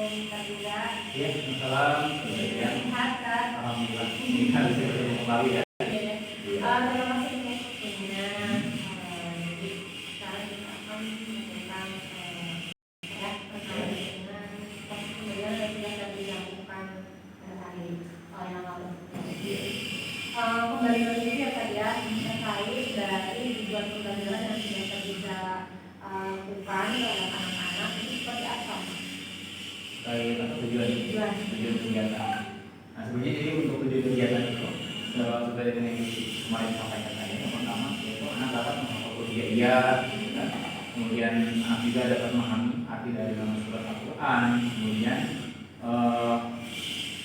Ya, salam. Ya. Alhamdulillah. Ini kan saya kembali ya. Terima kasih untuk waktunya. Jadi sekarang kita akan tentang ya terkait dengan pembelian yang sudah dilakukan pada hari yang lalu. Kembali lagi ya tadi ya terkait dari tujuan pembelajaran yang sudah kita lakukan oleh anak-anak itu seperti apa? Tujuan kegiatan. Nah, sebenarnya jadi untuk tujuan kegiatan itu seperti yang kemarin sampaikan tadi, yang pertama yaitu anak dapat menghafal iya, kemudian anak juga dapat memahami arti dari nama surat Al-Quran, kemudian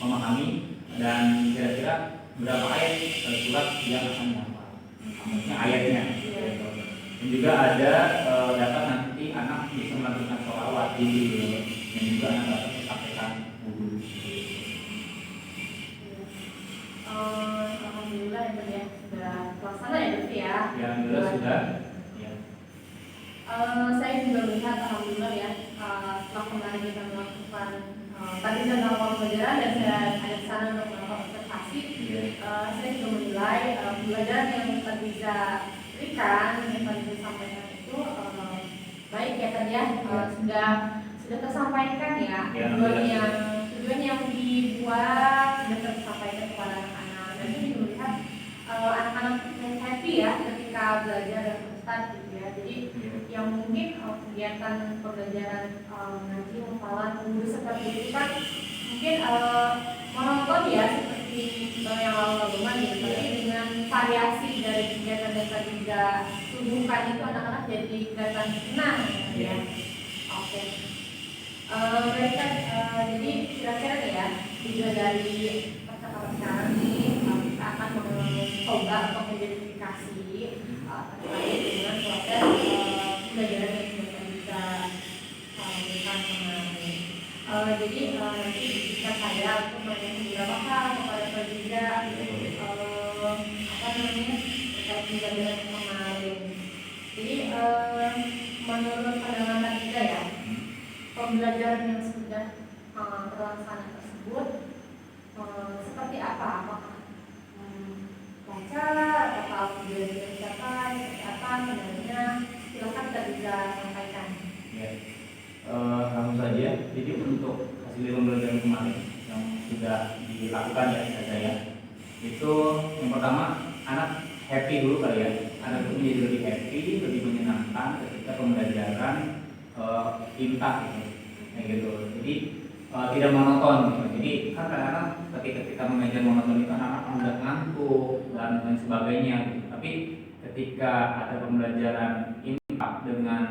memahami dan kira-kira berapa ayat surat yang akan dihafal, maksudnya ayatnya. Dan juga ada dapat nanti anak bisa melakukan sholawat di dan juga anak dapat mempraktekkan wudhu. Alhamdulillah ya sudah terlaksana ya berarti ya. Ya, alhamdulillah sudah. Ya. Saya juga melihat alhamdulillah ya setelah kemarin kita melakukan tadi tentang pembelajaran dan saya ada sana untuk melakukan observasi. Saya juga menilai pembelajaran yang kita bisa berikan yang tadi disampaikan itu baik ya tadi ya sudah tersampaikan ya tujuan yang dibuat sudah tersampaikan kepada anak-anak dan saya juga melihat anak-anak yang happy ya ketika belajar dan Ustaz gitu ya. Jadi yang mungkin kegiatan pembelajaran ngaji hafalan wudhu seperti itu kan mungkin monoton ya seperti yang lalu-lalu gitu. Tapi dengan variasi dari kegiatan yang tadi juga tubuhkan itu anak-anak jadi kelihatan senang ya. Oke. Mereka jadi kira-kira ya juga dari percakapan sekarang ini kita akan mencoba untuk mengidentifikasi terkait dengan proses pembelajaran yang sudah kita lakukan kemarin. Jadi nanti bisa saya untuk menanyakan beberapa hal kepada Pak juga terkait pembelajaran kemarin. Jadi menurut pandangan kita ya pembelajaran yang sudah terlaksana tersebut seperti apa? Apakah baca, apakah belajar dicapai, seperti apa sebenarnya? Silakan kita bisa sampaikan. Ya, langsung saja. Jadi untuk hasil pembelajaran kemarin yang sudah dilakukan ya saya, itu yang pertama anak happy dulu kali ya. Anak itu menjadi lebih happy, lebih menyenangkan ketika pembelajaran imtak gitu. Jadi tidak monoton gitu. Jadi kan kadang-kadang ketika kita mengajar monoton itu anak-anak mudah ngantuk dan lain sebagainya gitu. Tapi ketika ada pembelajaran imtak dengan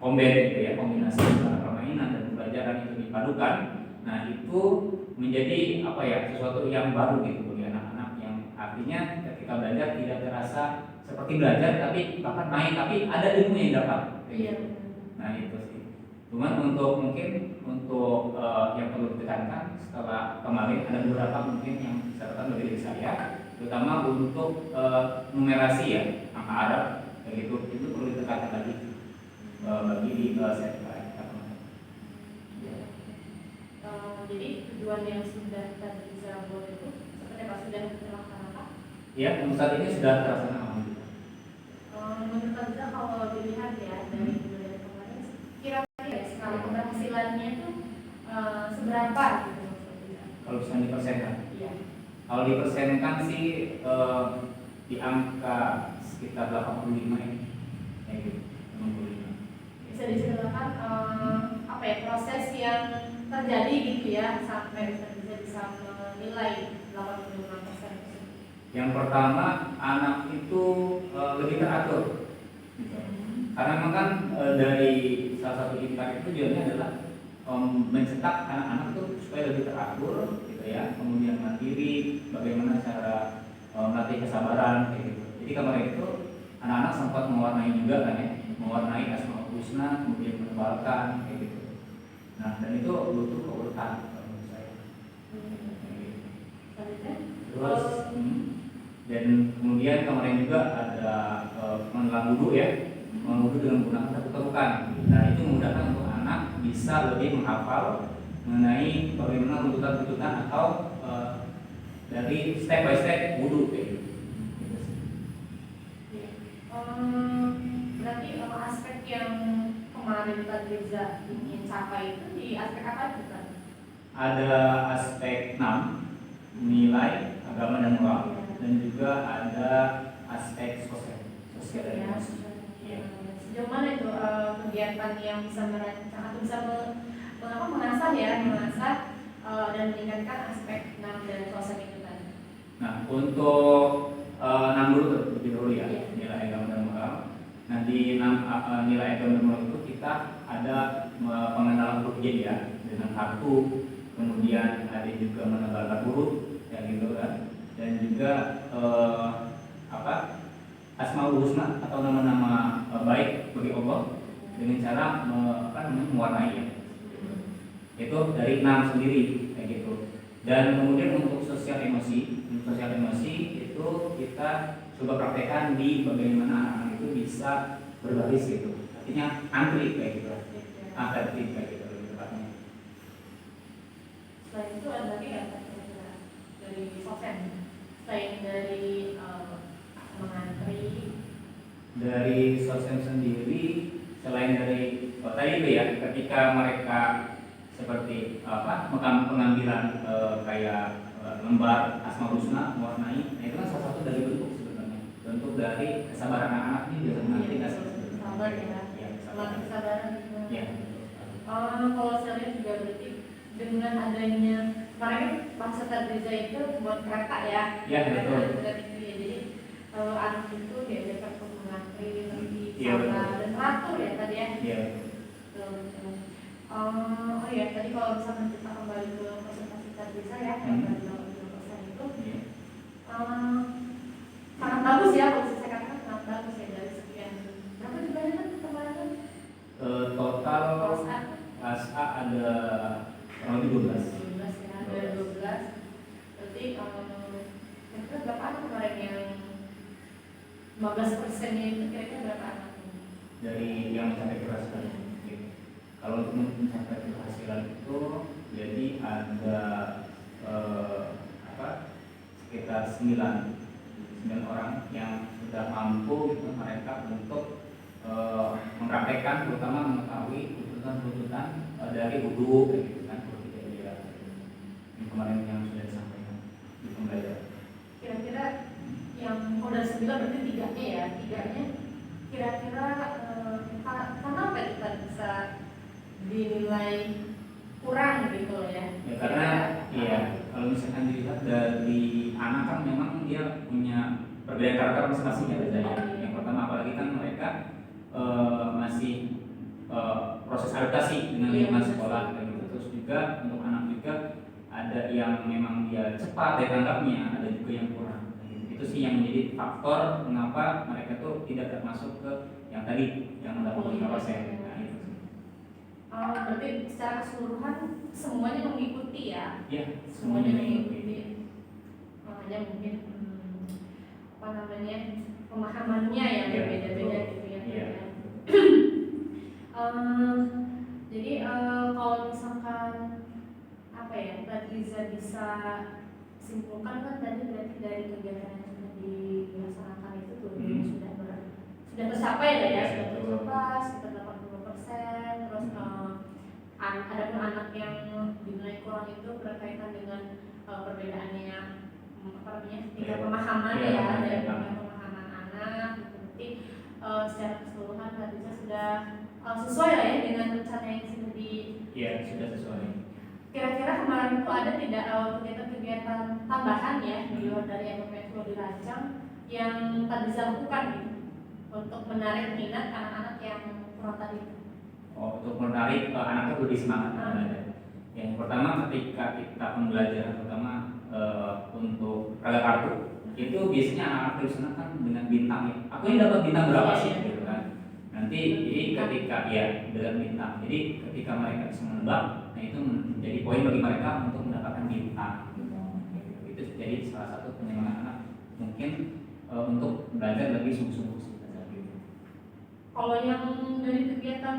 kombin gitu ya, kombinasi antara permainan dan pembelajaran itu dipadukan, nah itu menjadi apa ya, sesuatu yang baru gitu bagi anak-anak, yang artinya ketika belajar tidak terasa seperti belajar tapi bahkan main, tapi ada ilmu yang dapat. Iya. Nah itu sih. Cuman untuk yang perlu ditekankan setelah kemarin ada beberapa mungkin yang catatan dari saya, terutama untuk numerasi ya, angka Arab kayak gitu, itu perlu ditekankan lagi bagi di sertifikat kemarin. Jadi tujuan yang sudah kita bisa buat itu seperti apa sudah terlaksana? Ya, untuk saat ini sudah terlaksana. Menurut kita kalau dilihat ya dari pembelajaran kemarin, kira-kira skala keberhasilannya itu seberapa gitu maksudnya? Kalau bisa dipersenkan? Iya. Kalau dipersenkan sih di angka sekitar 85 ini, kayak gitu, 85. Bisa diceritakan apa ya proses yang terjadi gitu ya sampai bisa menilai 85%. Yang pertama, anak itu lebih teratur gitu. Karena memang kan dari salah satu imtak itu tujuannya adalah mencetak anak-anak itu supaya lebih teratur gitu ya, kemudian mandiri, bagaimana cara melatih kesabaran kayak gitu. Jadi kemarin itu anak-anak sempat mewarnai juga kan ya, mewarnai Asmaul Husna, kemudian menebalkan kayak gitu. Nah, dan itu butuh keuletan menurut saya. Terus dan kemudian kemarin juga ada mengelang wudhu ya, wudhu dengan menggunakan satu terukan. Nah itu memudahkan untuk anak bisa lebih menghafal mengenai bagaimana runtutan-runtutan atau dari step by step wudhu kayak gitu. Berarti aspek yang kemarin Ustaz Riza ingin capai itu di aspek apa juga? Ada aspek 6 nilai agama dan moral, dan juga ada aspek sosial dan emosi. Sejauh mana itu kegiatan yang bisa merancang atau bisa mengasah dan meningkatkan aspek 6 dan sosial itu tadi? Nah, untuk 6 dulu terlebih dahulu ya, nilai agama dan moral. Nah, di 6 nilai agama dan moral itu kita ada pengenalan kerugian ya, dengan kartu, kemudian ada juga menebalkan huruf ya gitu kan, dan juga asmaul husna atau nama-nama baik bagi Allah dengan cara mewarnai ya. Itu dari 6 sendiri kayak gitu. Dan kemudian untuk sosial emosi itu kita coba praktekkan di bagaimana anak-anak itu bisa berbaris gitu. Artinya antri kayak gitu. Antri kayak gitu lebih tepatnya. Selain itu ada lagi nggak dari sofen? Selain dari mengantri, dari sosen sendiri, selain dari tadi itu ya, ketika mereka seperti pengambilan kayak lembar asmaul husna mewarnai, nah itu kan salah satu dari bentuk sebenarnya, bentuk dari kesabaran anak-anak ini biasa nanti nggak sabar ya, semakin kesabaran. Ya. Kalau saya lihat juga berarti dengan adanya kemarin Pak Ustaz Riza itu buat kereta ya. Ya betul. Jadi anak itu diajarkan untuk mengantri, lebih ya, sabar dan teratur ya tadi ya. Iya. Oh ya, tadi kalau misalkan kita kembali ke presentasi tadi saya yang tadi 20% itu sangat bagus ya, kalau saya katakan sangat bagus ya dari sekian. Berapa jumlahnya kan kemarin? Total kelas A ada kurang lebih 12 ya, ada 12. Berarti kira-kira berapa anak kemarin yang 15%-nya itu kira-kira berapa anak? Dari yang mencapai keberhasilan. Kalau untuk mencapai keberhasilan itu jadi ada sekitar 9 orang yang sudah mampu gitu, mereka untuk mempraktekkan, terutama mengetahui tuntutan-tuntutan dari wudhu kayak gitu kan, yang kemarin yang sudah disampaikan di pembelajaran. Kira-kira yang dari 9 berarti 3-nya ya, 3-nya kira-kira kenapa kita bisa dinilai kurang gitu ya? Ya karena kalau misalkan dilihat dari anak kan memang dia punya perbedaan karakter masing-masing ya bedanya. Yang pertama apalagi kan mereka masih proses adaptasi dengan lingkungan sekolah dan gitu. Terus juga untuk anak juga ada yang memang dia cepat ya tanggapnya, ada juga yang kurang. Itu sih yang menjadi faktor mengapa mereka tuh tidak termasuk ke yang tadi yang 65%. Berarti secara keseluruhan semuanya mengikuti ya? Iya, semuanya mengikuti. Makanya mungkin pemahamannya yang berbeda-beda gitu ya. Iya. Jadi kalau misalkan Mbak Liza bisa simpulkan kan tadi berarti dari kegiatan yang sudah dilaksanakan itu tuh sudah tercapai ya, sudah tercapai sekitar 80%. Terus ada pun anak yang dinilai kurang itu berkaitan dengan perbedaannya tingkat pemahaman dari pemahaman anak. Berarti secara keseluruhan Mbak Liza sudah sesuai lah ya dengan rencana yang sudah sudah sesuai. Kira-kira kemarin itu ada tidak kegiatan-kegiatan tambahan ya di luar dari yang sudah dirancang yang tak bisa lakukan gitu untuk menarik minat anak-anak yang kurang tadi? Untuk menarik anak itu lebih semangat. Yang pertama ketika kita pembelajaran terutama untuk raga kartu itu biasanya anak-anak di sana kan dengan bintang ya. Aku ini dapat bintang berapa sih gitu kan? Nanti jadi ketika dengan bintang. Jadi ketika mereka bisa menebak, nah itu menjadi poin bagi mereka untuk mendapatkan bintang. Itu jadi salah satu penyemangat anak mungkin untuk belajar lebih sungguh-sungguh sih. Kalau yang dari kegiatan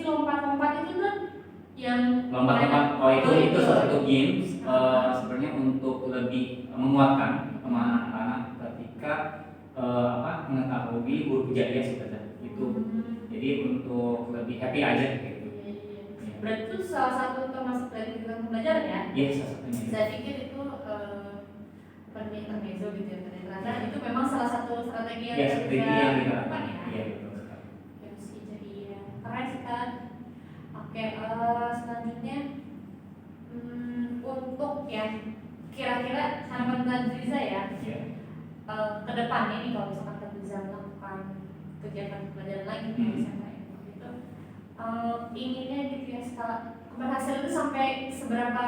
lompat-lompat itu kan yang lompat-lompat itu salah satu games sebenarnya untuk lebih menguatkan kemampuan anak-anak ketika mengetahui huruf hijaiyah sebenarnya itu. Jadi untuk lebih happy aja gitu. Berarti itu salah satu termasuk dari kegiatan pembelajaran ya? Iya, salah satunya. Saya pikir itu intermezzo gitu ya, ternyata itu memang salah satu strategi yang kita lakukan ya. Iya, betul sekali. Jadi keren sih kan. Oke, selanjutnya untuk yang kira-kira harapan Tadriza ya, ke depannya nih kalau misalkan Tadriza melakukan kegiatan pembelajaran lagi di SMA itu inginnya gitu ya, skala keberhasilan itu sampai seberapa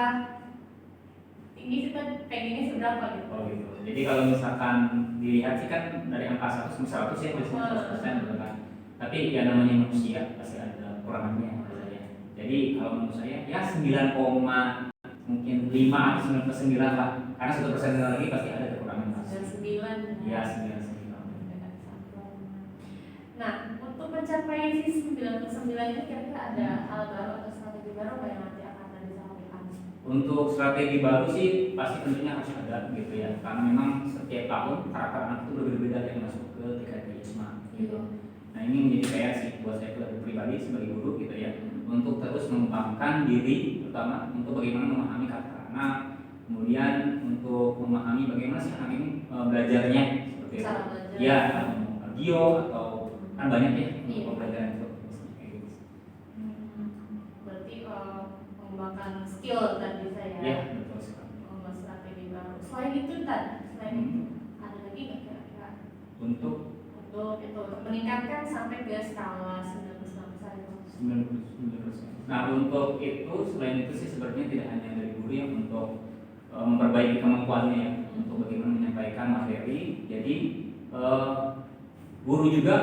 tinggi, kita pengennya seberapa gitu. Oh gitu. Jadi kalau misalkan dilihat sih kan dari angka 100 sampai 100 ya biasanya 100% gitu kan. Tapi ya namanya manusia pasti ada kekurangannya menurut saya. Jadi kalau menurut saya ya 9, mungkin 5 atau 9,9 lah. Karena 1% lagi pasti ada kekurangan. 9. Ya 9,9. Nah, untuk mencapai si 99 itu kira-kira ada hal baru atau strategi baru apa yang nanti akan Tadriza lakukan? Untuk strategi baru sih pasti tentunya harus ada gitu ya. Karena memang setiap tahun karakter anak itu berbeda-beda yang masuk ke TKJ ISMA gitu. Nah ini menjadi PR sih buat saya pribadi sebagai guru gitu ya, untuk terus mengembangkan diri, terutama untuk bagaimana memahami karakter anak, kemudian untuk memahami bagaimana sih anak ini belajarnya seperti itu. Ya, Gio atau kan banyak ya pembelajaran itu. Berarti mengembangkan skill tadi saya. Ya, betul sekali. Mengembangkan strategi baru. Selain itu selain itu ada lagi nggak kira-kira? Untuk itu meningkatkan sampai ke skala 99%. Nah untuk itu selain itu sih sebenarnya tidak hanya dari guru yang untuk memperbaiki kemampuannya ya, untuk bagaimana menyampaikan materi. Jadi guru juga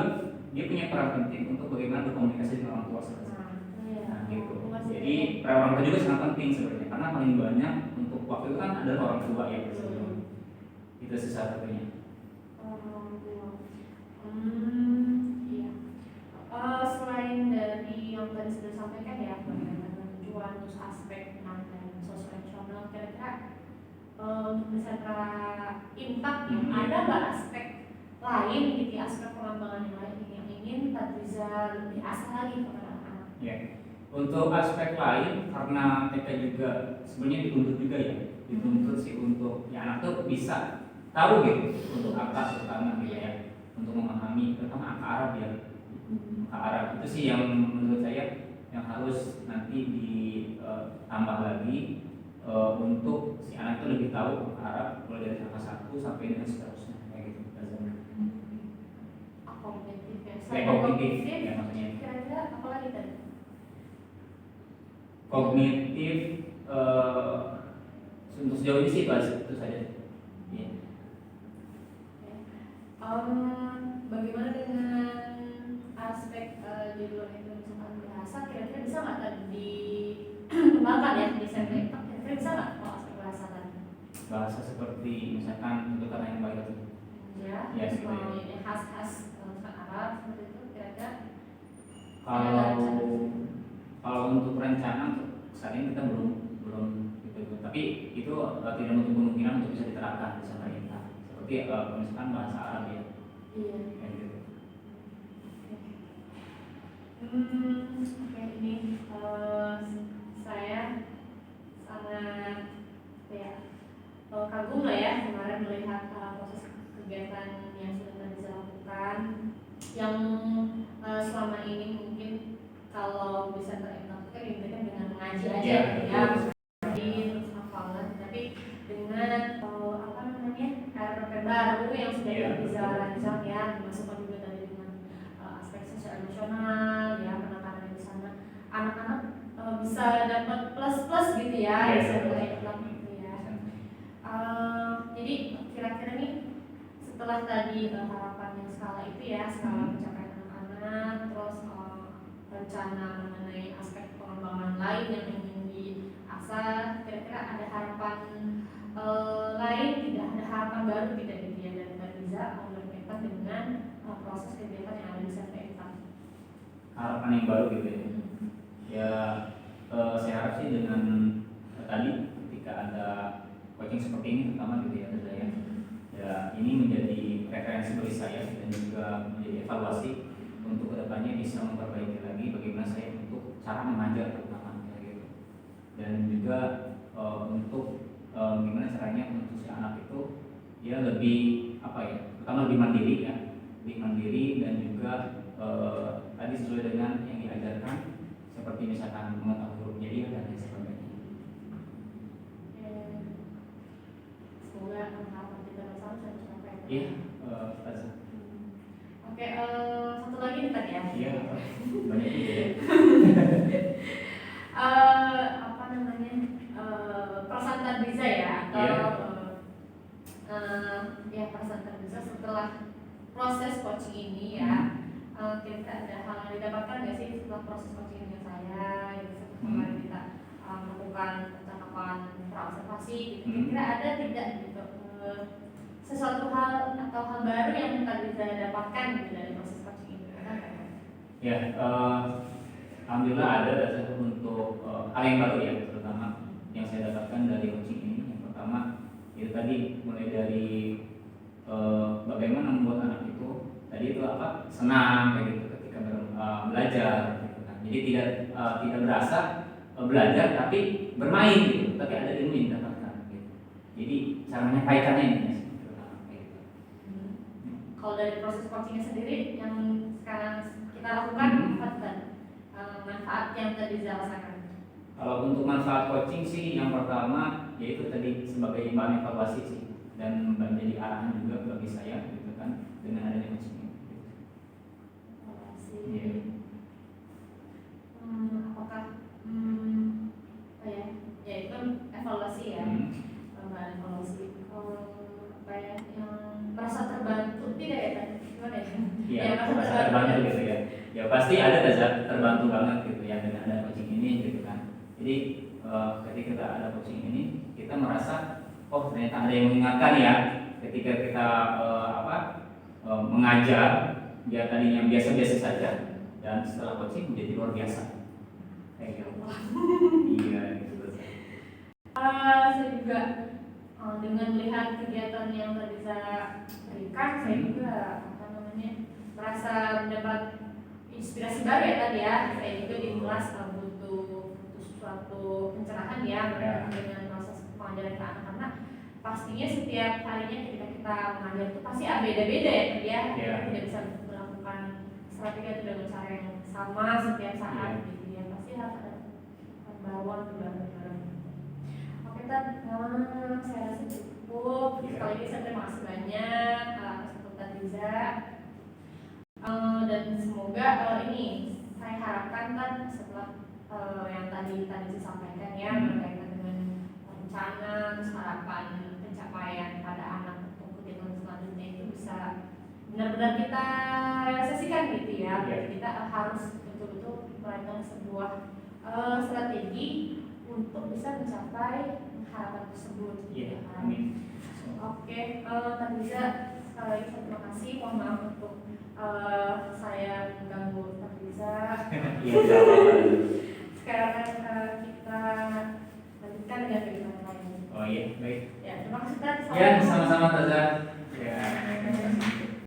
dia punya peran penting untuk bagaimana berkomunikasi dengan orang tua sebenarnya. Nah gitu. Jadi peran orang tua juga sangat penting sebenarnya, karena paling banyak untuk waktu itu kan adalah orang tua ya biasanya. Itu salah satunya. Iya. Selain dari yang tadi sudah sampaikan ya, bagaimana tujuan, terus aspek dan sosial-emosional, kira-kira untuk sentra impact ya, ada nggak aspek lain gitu, aspek pengembangan yang lain yang ingin Tadriza lebih asal lagi kepada anak-anak? Ya. Untuk aspek lain, karena TK juga sebenarnya dituntut juga ya, dituntut sih untuk ya anak tuh bisa tahu gitu untuk angka terutama gitu ya, untuk memahami terutama angka Arab ya. Angka Arab itu sih yang menurut saya yang harus nanti ditambah lagi untuk si anak itu lebih tahu angka Arab mulai dari angka 1 sampai dengan seterusnya kayak gitu. Kognitif ya. Kognitif ya maksudnya. Kira-kira apa lagi tadi? Kognitif untuk sejauh ini sih itu saja. Ya. Bagaimana dengan aspek di luar itu, misalkan bahasa, kira-kira bisa nggak tadi dikembangkan ya di sentra impact? Kira-kira bisa nggak kalau aspek bahasa tadi? Bahasa seperti misalkan untuk kata yang baik itu. Ya, Ya khas-khas Arab seperti itu, kira-kira. Kalau untuk rencana saat ini kita belum gitu. Tapi itu tidak menutup kemungkinan untuk bisa diterapkan di sana kita. Seperti misalkan bahasa Arab ya. Iya. Kayak gitu. Oke, ini saya sangat kagum lah ya kemarin melihat proses kegiatan yang sudah Tadriza lakukan, yang selama ini mungkin kalau bisa terimplementasikan diberikan dengan mengaji aja ya, terus hafalan, tapi dengan RP baru yang sudah Tadriza rancang ya, dimasukkan juga tadi dengan aspek sosial emosional ya, penekanan di sana anak-anak bisa dapat plus gitu ya, bisa belajar gitu ya. Jadi kira-kira nih setelah tadi harapan yang skala itu ya, skala pencapaian anak-anak, terus rencana mengenai aspek pengembangan lain yang ingin diasah, kira-kira ada harapan lain tidak, ada harapan baru tidak gitu ya dari Tadriza berkaitan dengan proses kegiatan yang ada di sentra impact? Harapan yang baru gitu ya. Ya saya harap sih dengan tadi ketika ada coaching seperti ini terutama gitu ya saya ya ini menjadi referensi bagi saya dan juga menjadi evaluasi untuk kedepannya bisa memperbaiki lagi bagaimana saya untuk cara mengajar terutama kayak gitu dan juga untuk gimana caranya untuk si anak itu dia lebih apa ya pertama lebih mandiri ya lebih mandiri dan juga tadi sesuai dengan yang diajarkan seperti misalkan mengetahui huruf jadi dan lain sebagainya. Semoga harapan kita bersama bisa tercapai. Iya, Oke, satu lagi nih tadi ya. Iya, banyak juga ya. Apa namanya perasaan terbiasa ya atau ya perasaan terbiasa setelah proses coaching ini ya. Kira-kira ada hal yang didapatkan nggak sih setelah proses coaching dengan saya gitu, kemarin kita melakukan percakapan praobservasi gitu. Kira-kira ada tidak gitu sesuatu hal atau hal baru yang kita bisa dapatkan gitu dari proses coaching ini? Ya, alhamdulillah ada dasar untuk hal yang baru ya, terutama yang saya dapatkan dari coaching ini. Yang pertama itu tadi mulai dari bagaimana membuat anak itu tadi itu apa senang kayak gitu ketika belajar gitu kan. Jadi tidak berasa belajar tapi bermain gitu, tapi ada ilmu yang didapatkan gitu. Jadi cara menyampaikannya ini terutama kayak gitu. Kalau dari proses coachingnya sendiri yang sekarang kita lakukan manfaat yang tadi dirasakan. Kalau untuk manfaat coaching sih yang pertama yaitu tadi sebagai bahan evaluasi sih dan menjadi arahan juga bagi saya gitu kan dengan adanya coaching. Yeah. Apakah ya itu evaluasi ya, bahan evaluasi. Apa ya yang merasa terbantu tidak ya tadi gimana ya? Iya, merasa terbantu gitu ya. Ya pasti ada terbantu banget gitu ya dengan ada coaching ini gitu kan. Jadi ketika kita ada coaching ini kita merasa oh ternyata ada yang mengingatkan ya ketika kita mengajar dia tadinya biasa-biasa saja dan setelah coaching menjadi luar biasa kayak gitu. Iya gitu. Saya juga dengan melihat kegiatan yang tadi saya berikan saya juga merasa mendapat inspirasi baru ya tadi ya. Saya juga di kelas butuh suatu pencerahan ya dengan proses pengajaran ke anak-anak. Pastinya setiap harinya ketika kita mengajar itu pasti beda-beda ya tadi ya. Kita tidak bisa melakukan strategi atau dengan cara yang sama setiap saat gitu ya. Pasti harus ada pembawaan baru-baru. Oke Tad, saya rasa cukup. Sekali lagi saya terima kasih banyak atas Tad Riza. Dan semoga ini saya harapkan Tad setelah yang tadi disampaikan ya berkaitan dengan rencana harapan pencapaian pada anak untuk kegiatan selanjutnya itu bisa benar-benar kita realisasikan gitu ya. Kita harus betul-betul merancang sebuah strategi untuk bisa mencapai harapan tersebut. Amin. Oke, Tad Riza, sekali lagi saya terima kasih. Mohon maaf untuk saya mengganggu Tad Riza. Sekarang kita lanjutkan dengan kegiatan lain. Oh iya, baik. Ya, terima kasih Tad. Ya, sama-sama Taza.